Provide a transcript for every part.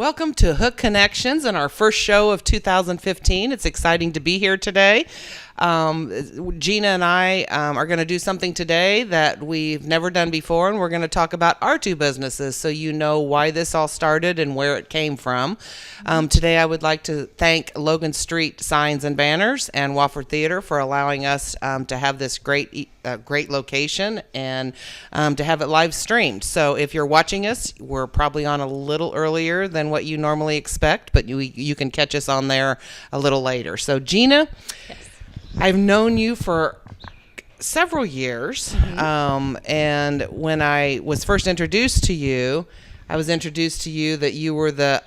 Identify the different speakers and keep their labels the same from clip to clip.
Speaker 1: Welcome to Hook Connections and our first show of 2015. It's exciting to be here today. Gina and I are going to do something today that we've never done before, and we're going to talk about our two businesses so you know why this all started and where it came from. Today I would like to thank Logan Street Signs and Banners and Wofford Theater for allowing us to have this great location and to have it live streamed. So if you're watching us, we're probably on a little earlier than what you normally expect, but you can catch us on there a little later. So Gina, yes. I've known you for several years, and when I was first introduced to you, I was introduced to you that you were the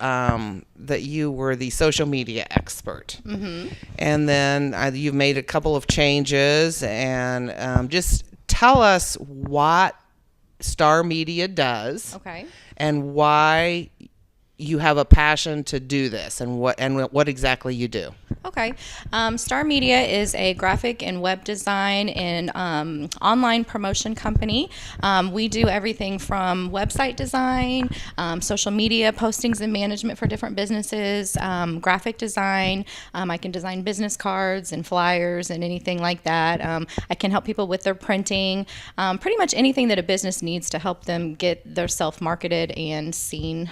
Speaker 1: social media expert, and then you've made a couple of changes, and just tell us what Star Media does, and why you have a passion to do this, and what exactly you do.
Speaker 2: Okay. Star Media is a graphic and web design and online promotion company. We do everything from website design, social media postings and management for different businesses, graphic design. I can design business cards and flyers and anything like that. I can help people with their printing, pretty much anything that a business needs to help them get their self-marketed and seen.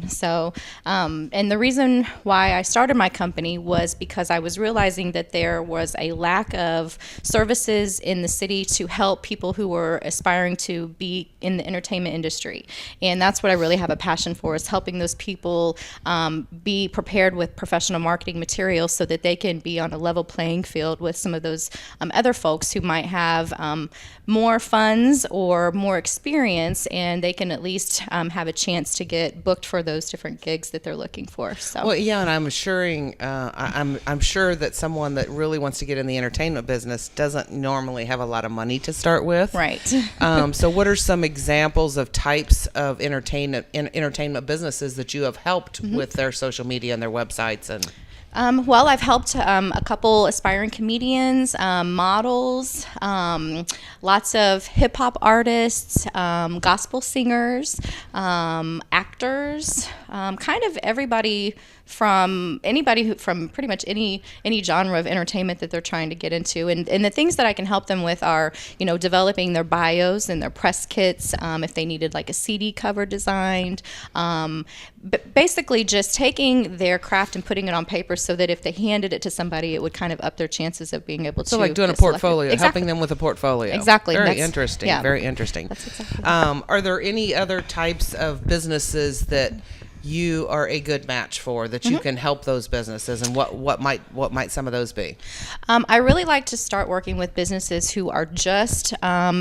Speaker 2: So, and the reason why I started my company was because I was realizing that there was a lack of services in the city to help people who were aspiring to be in the entertainment industry. And that's what I really have a passion for, is helping those people be prepared with professional marketing materials so that they can be on a level playing field with some of those other folks who might have more funds or more experience, and they can at least have a chance to get booked for those different gigs that they're looking for. So,
Speaker 1: well, yeah, and I'm sure that someone that really wants to get in the entertainment business doesn't normally have a lot of money to start with.
Speaker 2: Right.
Speaker 1: So, what are some examples of types of entertainment businesses that you have helped with their social media and their websites and?
Speaker 2: Well, I've helped a couple aspiring comedians, models, lots of hip hop artists, gospel singers, actors, kind of everybody from pretty much any genre of entertainment that they're trying to get into. And the things that I can help them with are, developing their bios and their press kits, if they needed like a CD cover designed, but basically just taking their craft and putting it on paper so that if they handed it to somebody, it would kind of up their chances of being able to.
Speaker 1: So like doing a portfolio, helping them with a portfolio.
Speaker 2: Exactly.
Speaker 1: Very interesting. Yeah. Very interesting.
Speaker 2: That's exactly.
Speaker 1: Are there any other types of businesses that you are a good match for, that you can help those businesses, and what might some of those be?
Speaker 2: I really like to start working with businesses who are just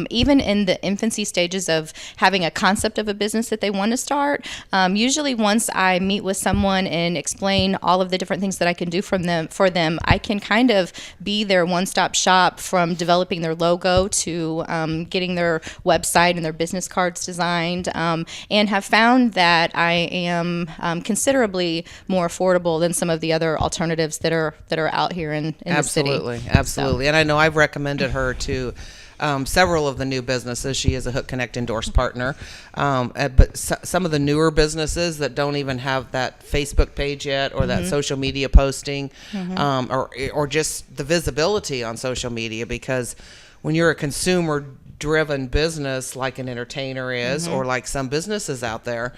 Speaker 2: even in the infancy stages of having a concept of a business that they want to start. Usually once I meet with someone and explain all of the different things that I can do for them, I can kind of be their one-stop shop, from developing their logo to getting their website and their business cards designed, and have found that I am considerably more affordable than some of the other alternatives that are out here in the city.
Speaker 1: Absolutely. And I know I've recommended her to several of the new businesses. She is a Hook Connect endorsed partner. But some of the newer businesses that don't even have that Facebook page yet, or that social media posting, or just the visibility on social media, because when you're a consumer driven business like an entertainer is, or like some businesses out there,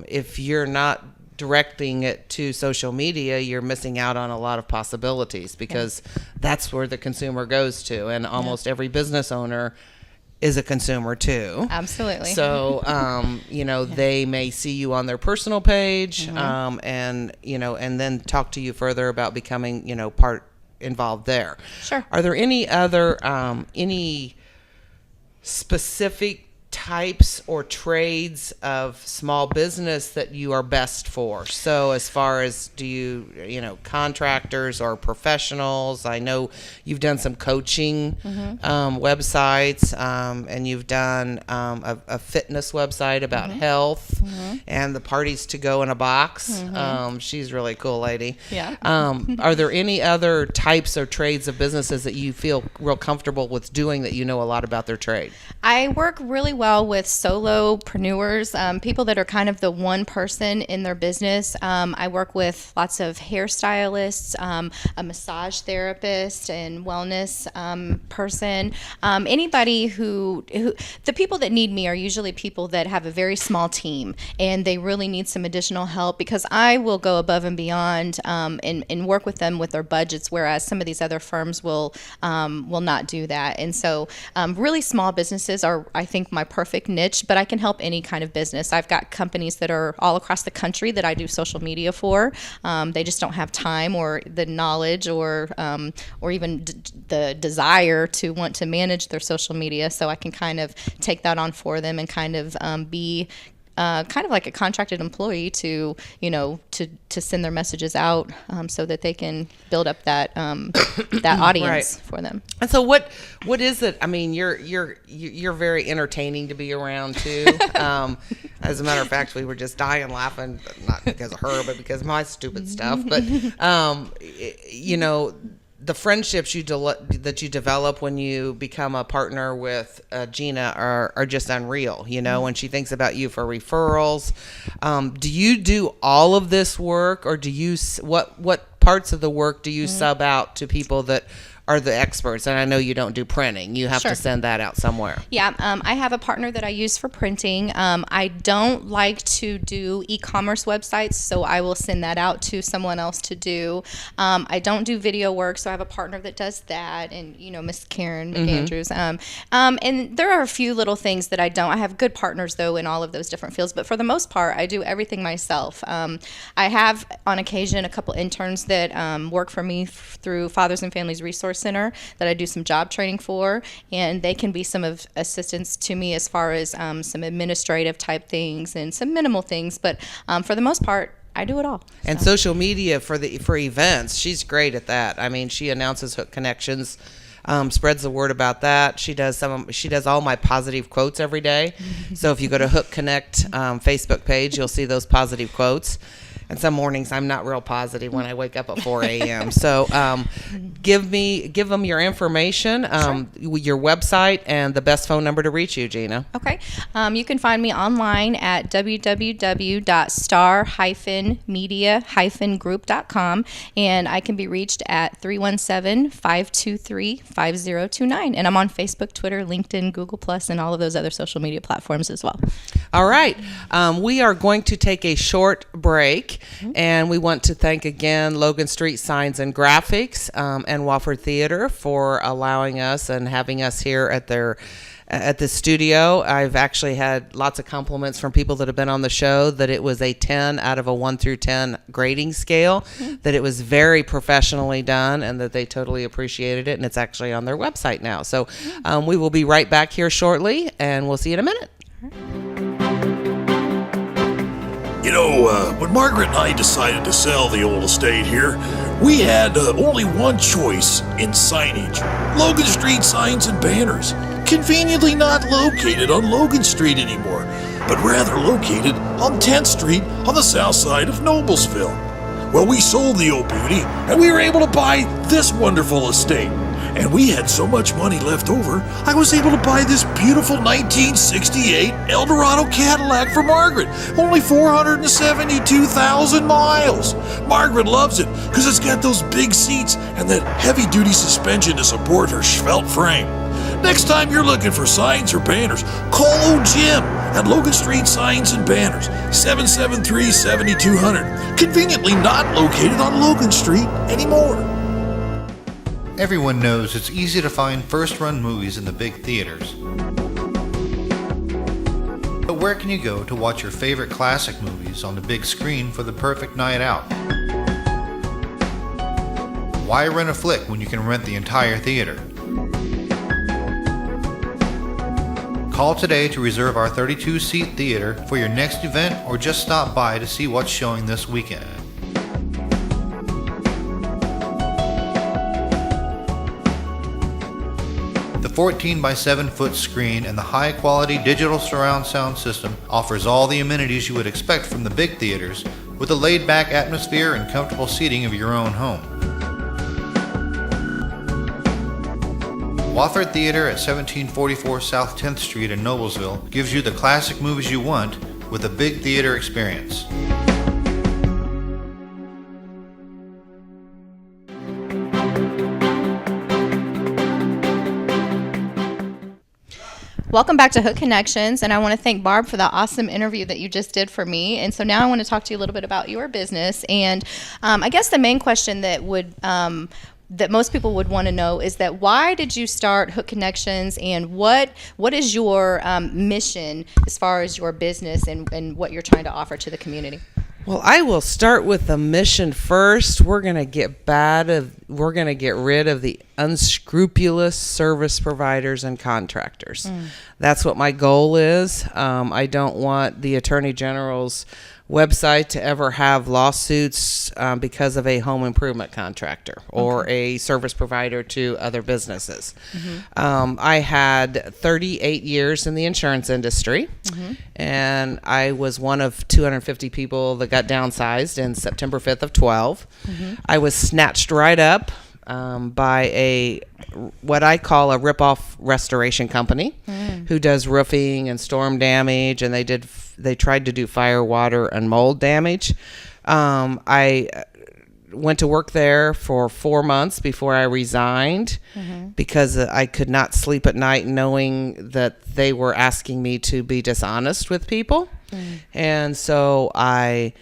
Speaker 1: if you're not directing it to social media, you're missing out on a lot of possibilities, because that's where the consumer goes to, and almost every business owner is a consumer too.
Speaker 2: Absolutely.
Speaker 1: So, they may see you on their personal page, and then talk to you further about becoming, part involved there.
Speaker 2: Sure.
Speaker 1: Are there any other, any specific types or trades of small business that you are best for? So as far as, do you, contractors or professionals? I know you've done some coaching websites, and you've done a fitness website about health, and the Parties to Go in a Box. She's a really cool lady.
Speaker 2: Yeah.
Speaker 1: Are there any other types or trades of businesses that you feel real comfortable with doing, that you know a lot about their trade?
Speaker 2: I work really well with solopreneurs, people that are kind of the one person in their business. I work with lots of hairstylists, a massage therapist, and wellness person. Anybody who the people that need me are usually people that have a very small team and they really need some additional help, because I will go above and beyond and work with them with their budgets, whereas some of these other firms will not do that. And so really small businesses are, I think, my perfect niche, but I can help any kind of business. I've got companies that are all across the country that I do social media for. They just don't have time or the knowledge or even the desire to want to manage their social media. So I can kind of take that on for them and kind of be kind of like a contracted employee to send their messages out so that they can build up that that audience for them.
Speaker 1: And so what is it? I mean, you're very entertaining to be around too. As a matter of fact, we were just dying laughing, not because of her, but because of my stupid stuff. But the friendships that you develop when you become a partner with Gina are just unreal. When she thinks about you for referrals, do you do all of this work, or do you what parts of the work do you sub out to people that are the experts? And I know you don't do printing. You have to send that out somewhere.
Speaker 2: Yeah, I have a partner that I use for printing. I don't like to do e-commerce websites, so I will send that out to someone else to do. I don't do video work, so I have a partner that does that, and Miss Karen McAndrews. And there are a few little things that I don't. I have good partners though in all of those different fields, but for the most part, I do everything myself. I have on occasion a couple interns that work for me through Fathers and Families Resource Center that I do some job training for, and they can be some of assistance to me as far as some administrative type things and some minimal things, but for the most part I do it all.
Speaker 1: And social media for events, she's great at that. I mean, she announces Hook Connections, spreads the word about that. She does all my positive quotes every day. So if you go to Hook Connect Facebook page, you'll see those positive quotes. And some mornings I'm not real positive when I wake up at 4 a.m. So give them your information, your website, and the best phone number to reach you, Gina.
Speaker 2: Okay. You can find me online at www.star-media-group.com, and I can be reached at 317-523-5029. And I'm on Facebook, Twitter, LinkedIn, Google+, and all of those other social media platforms as well.
Speaker 1: All right. We are going to take a short break. And we want to thank again Logan Street Signs and Graphics and Wofford Theater for allowing us and having us here at the studio. I've actually had lots of compliments from people that have been on the show that it was a 10 out of a 1 through 10 grading scale, that it was very professionally done, and that they totally appreciated it, and it's actually on their website now. So we will be right back here shortly, and we'll see you in a minute.
Speaker 3: When Margaret and I decided to sell the old estate here, we had only one choice in signage: Logan Street Signs and Banners. Conveniently not located on Logan Street anymore, but rather located on 10th Street on the south side of Noblesville. Well, we sold the old beauty, and we were able to buy this wonderful estate. And we had so much money left over, I was able to buy this beautiful 1968 Eldorado Cadillac for Margaret. Only 472,000 miles. Margaret loves it because it's got those big seats and that heavy-duty suspension to support her svelte frame. Next time you're looking for signs or banners, call old Jim at Logan Street Signs and Banners, 773-7200. Conveniently not located on Logan Street anymore.
Speaker 4: Everyone knows it's easy to find first-run movies in the big theaters. But where can you go to watch your favorite classic movies on the big screen for the perfect night out? Why rent a flick when you can rent the entire theater? Call today to reserve our 32-seat theater for your next event, or just stop by to see what's showing this weekend. The 14 by 7 foot screen and the high quality digital surround sound system offers all the amenities you would expect from the big theaters, with a laid back atmosphere and comfortable seating of your own home. Wofford Theater at 1744 South 10th Street in Noblesville gives you the classic movies you want with a big theater experience.
Speaker 2: Welcome back to Hook Connections, and I want to thank Barb for the awesome interview that you just did for me. And so now I want to talk to you a little bit about your business. And I guess the main question that that most people would want to know is that why did you start Hook Connections, and what is your mission as far as your business and what you're trying to offer to the community?
Speaker 1: Well, I will start with the mission first. We're going to get rid of the unscrupulous service providers and contractors. That's what my goal is. I don't want the Attorney General's website to ever have lawsuits because of a home improvement contractor or a service provider to other businesses. I had 38 years in the insurance industry, and I was one of 250 people that got downsized in September 5th of 12. I was snatched right up by what I call a rip-off restoration company who does roofing and storm damage, and they tried to do fire, water, and mold damage. I went to work there for 4 months before I resigned because I could not sleep at night knowing that they were asking me to be dishonest with people. And so I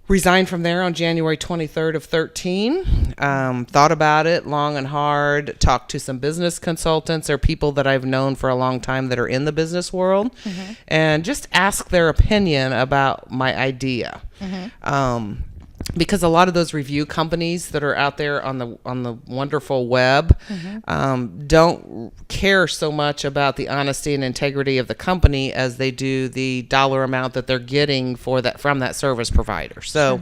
Speaker 1: resigned from there on January 23rd of 13. Thought about it long and hard, talked to some business consultants or people that I've known for a long time that are in the business world, and just asked their opinion about my idea. Because a lot of those review companies that are out there on the wonderful web don't care so much about the honesty and integrity of the company as they do the dollar amount that they're getting from that service provider. So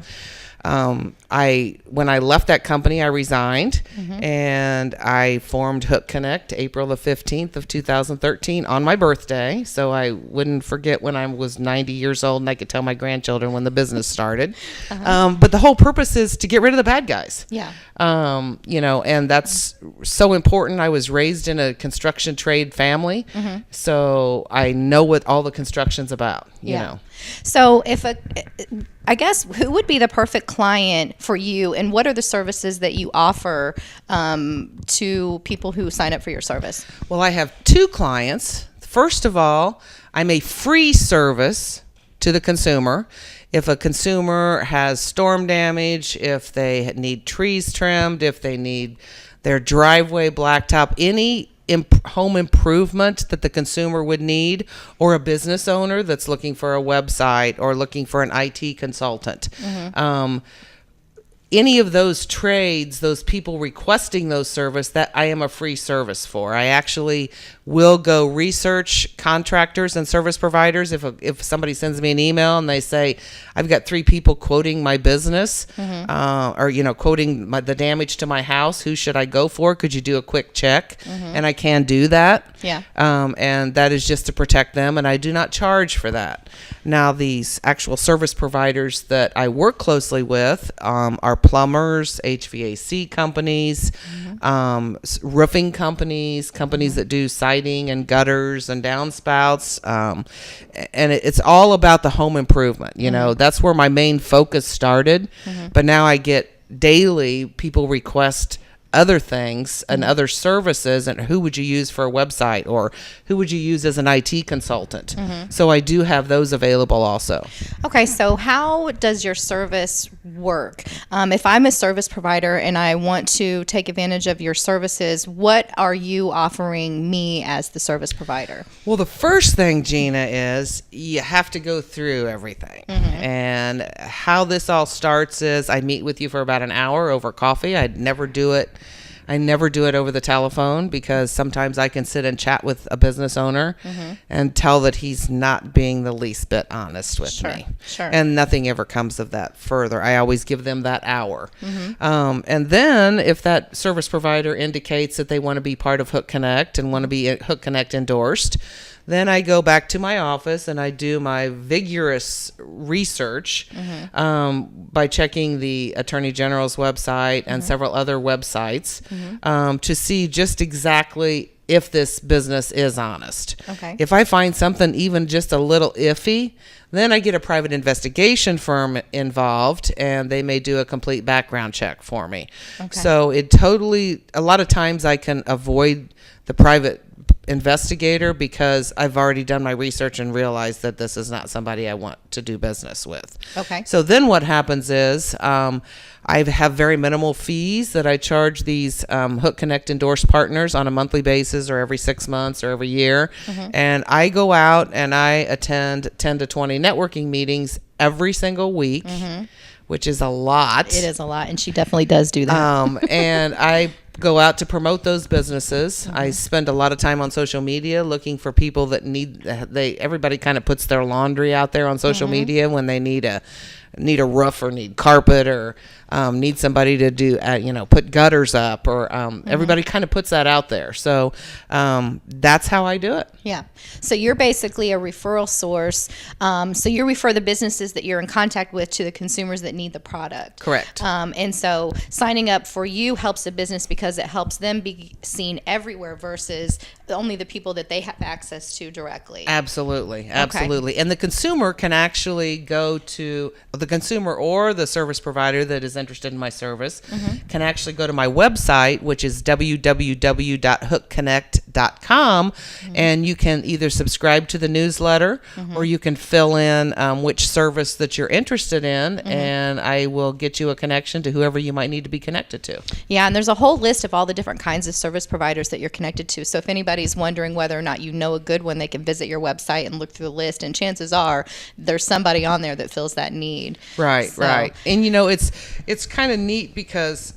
Speaker 1: when I left that company, I resigned, and I formed Hook Connect April the 15th of 2013 on my birthday, so I wouldn't forget when I was 90 years old and I could tell my grandchildren when the business started. But the whole purpose is to get rid of the bad guys. And that's so important. I was raised in a construction trade family, so I know what all the construction's about, you know.
Speaker 2: So I guess who would be the perfect client for you, and what are the services that you offer to people who sign up for your service?
Speaker 1: Well, I have two clients. First of all, I'm a free service to the consumer. If a consumer has storm damage, if they need trees trimmed, if they need their driveway blacktop, any home improvement that the consumer would need, or a business owner that's looking for a website or looking for an IT consultant. Any of those trades, those people requesting those service, that I am a free service for. I actually will go research contractors and service providers. If somebody sends me an email and they say, I've got 3 people quoting my business, or quoting the damage to my house, who should I go for? Could you do a quick check? And I can do that. And that is just to protect them, and I do not charge for that. Now, these actual service providers that I work closely with are plumbers, HVAC companies, roofing companies that do siding and gutters and downspouts, and it's all about the home improvement. That's where my main focus started. But now I get daily people request other things and other services, and who would you use for a website, or who would you use as an IT consultant? So I do have those available also.
Speaker 2: Okay, so how does your service work? If I'm a service provider and I want to take advantage of your services, what are you offering me as the service provider?
Speaker 1: Well, the first thing, Gina, is you have to go through everything. And how this all starts is I meet with you for about an hour over coffee. I never do it over the telephone, because sometimes I can sit and chat with a business owner and tell that he's not being the least bit honest with me. And nothing ever comes of that further. I always give them that hour. And then if that service provider indicates that they want to be part of Hook Connect and want to be Hook Connect endorsed, Then I go back to my office and I do my vigorous research by checking the Attorney General's website and several other websites to see just exactly if this business is honest.
Speaker 2: Okay.
Speaker 1: If I find something even just a little iffy, then I get a private investigation firm involved, and they may do a complete background check for me.
Speaker 2: Okay.
Speaker 1: So a lot of times I can avoid the private investigator because I've already done my research and realized that this is not somebody I want to do business with.
Speaker 2: Okay.
Speaker 1: So then what happens is I have very minimal fees that I charge these Hook Connect endorsed partners on a monthly basis or every 6 months or every year. And I go out and I attend 10 to 20 networking meetings every single week, which is a lot.
Speaker 2: It is a lot, and she definitely does do that.
Speaker 1: And I go out to promote those businesses. I spend a lot of time on social media looking for people that everybody kind of puts their laundry out there on social media when they need a roof or need carpet or need somebody to do put gutters up or everybody kind of puts that out there. So that's how I do it.
Speaker 2: Yeah. So you're basically a referral source. So you refer the businesses that you're in contact with to the consumers that need the product.
Speaker 1: Correct.
Speaker 2: And so signing up for you helps a business because it helps them be seen everywhere versus only the people that they have access to directly.
Speaker 1: Absolutely. And the consumer can actually go to the consumer or the service provider that is interested in my service can actually go to my website, which is www.hookconnect.com, and you can either subscribe to the newsletter or you can fill in which service that you're interested in, and I will get you a connection to whoever you might need to be connected to.
Speaker 2: Yeah, and there's a whole list of all the different kinds of service providers that you're connected to. So if anybody's wondering whether or not you know a good one, they can visit your website and look through the list, and chances are there's somebody on there that fills that need.
Speaker 1: Right. And it's kind of neat because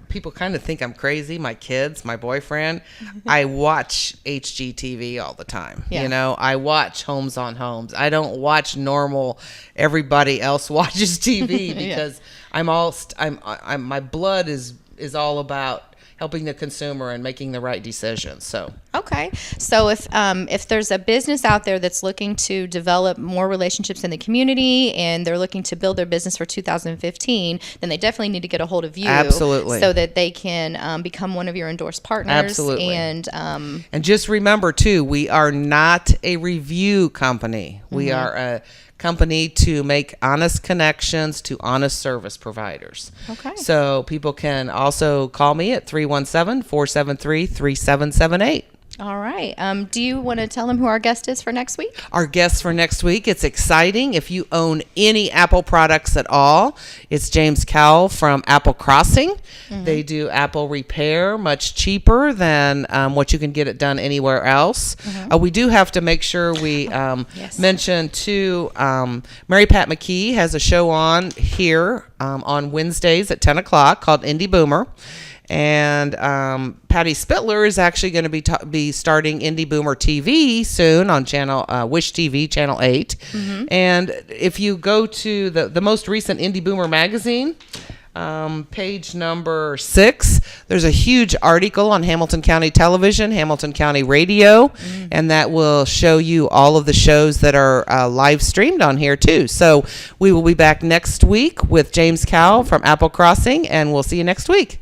Speaker 1: people kind of think I'm crazy. My kids, my boyfriend, I watch HGTV all the time.
Speaker 2: Yeah.
Speaker 1: I watch Homes on Homes. I don't watch normal. Everybody else watches TV because my blood is all about helping the consumer and making the right decisions. So
Speaker 2: okay, so if there's a business out there that's looking to develop more relationships in the community and they're looking to build their business for 2015, then they definitely need to get a hold of you.
Speaker 1: Absolutely.
Speaker 2: So that they can become one of your endorsed partners.
Speaker 1: Absolutely.
Speaker 2: And
Speaker 1: just remember too, we are not a review company. We are a company to make honest connections to honest service providers.
Speaker 2: Okay.
Speaker 1: So people can also call me at 317-473-3778.
Speaker 2: all right. Do you want to tell them who our guest is for next week?
Speaker 1: Our guest for next week, it's exciting. If you own any Apple products at all, it's James Cowell from Apple Crossing. They do Apple repair much cheaper than what you can get it done anywhere else. We do have to make sure we mention too, Mary Pat McKee has a show on here on Wednesdays at 10 o'clock called Indie Boomer. And Patty Spittler is actually going to be starting Indie Boomer TV soon on channel Wish TV, Channel 8. And if you go to the most recent Indie Boomer magazine, page number 6, there's a huge article on Hamilton County Television, Hamilton County Radio, and that will show you all of the shows that are live streamed on here too. So we will be back next week with James Cowell from Apple Crossing, and we'll see you next week.